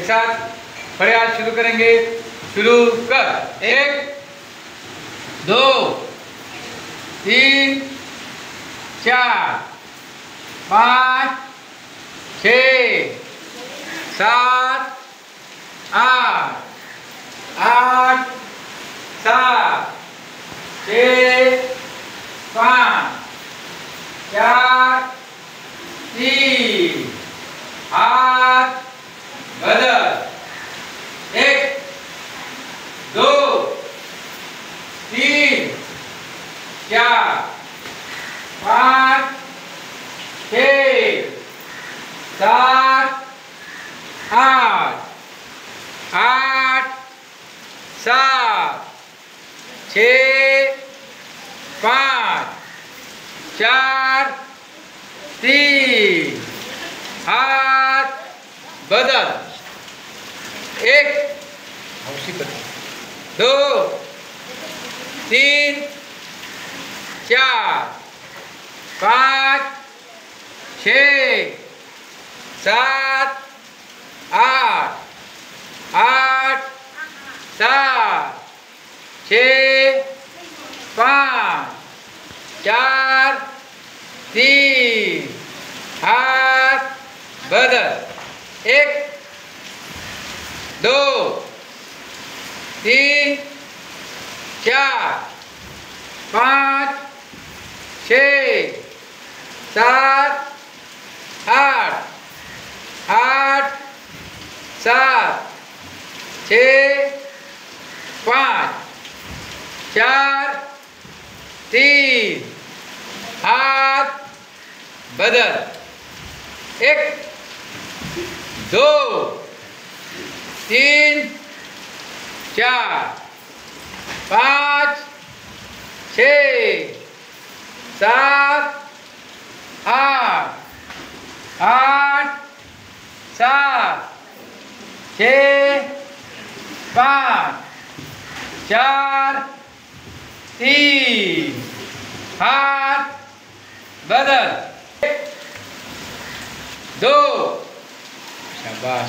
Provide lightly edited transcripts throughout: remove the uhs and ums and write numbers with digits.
एक साथ खड़े हाथ शुरू करेंगे। शुरू कर। 1 2 3 4 5 6 7 8 8 7 6 5 4 3 हाथ बदल। 1 2 3 4 5 6 7 8 8 7 6 5 4 3 हाथ बदल। 1 2 3 4 5 6 7 8 8 7 6 5 4 3 हाथ बदल। 1 2 3 4 5 6 7 8 8 7 6 5 4 3 हाथ बदल। 1 2 3 4 5 6 7 8 8 7 6 5 4 3 हाथ बदल। 2 शाबाश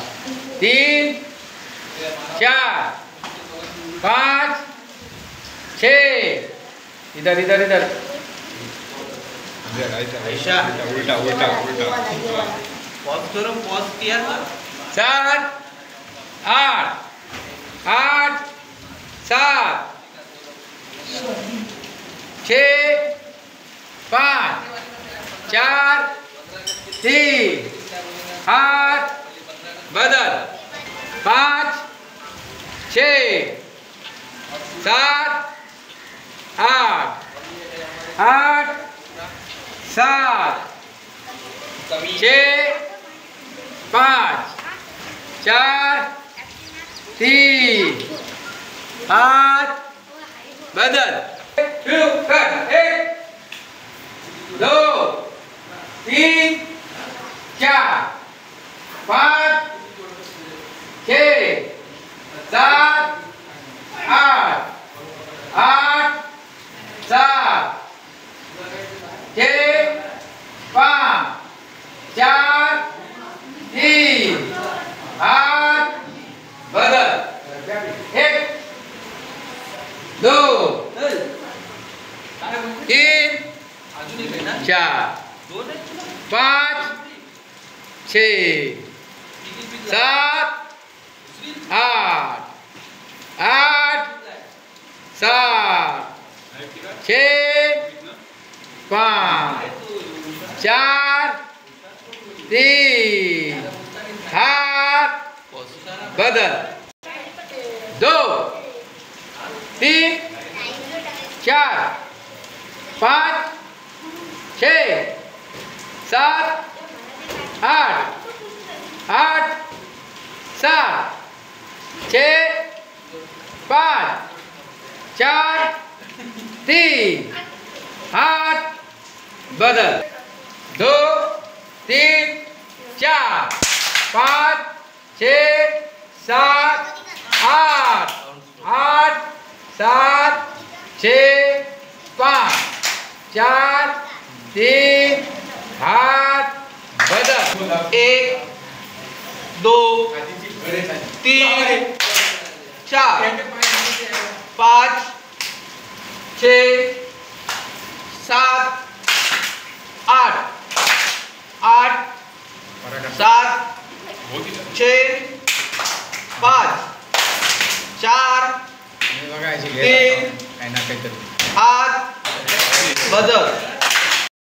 3 4 5 6 इधर इधर इधर ऐसा उल्टा उल्टा उल्टा पॉज करो, पॉज किया था। 7 8 8 7 6 5 4 3 हाथ बदल। 5 6 7 8 8 7 6 5 4 3 हाथ बदल। शुरू कर। 1 2 3 4 5 6 7 8 8 7 6 5 4 3 हाथ बदल। 1 2 3 4 5 6 7 8 8 7 6 5 4 3 हाथ बदल। 2 3 4 5 6 7 8 8 7 6 5 4 3 हाथ बदल। 2 3 4 5 6 7 8 8 7 6 5 4 3 हाथ बदल। 1 2 3 4 5 6 7 8 8 7 6 5 4 3 हात बदल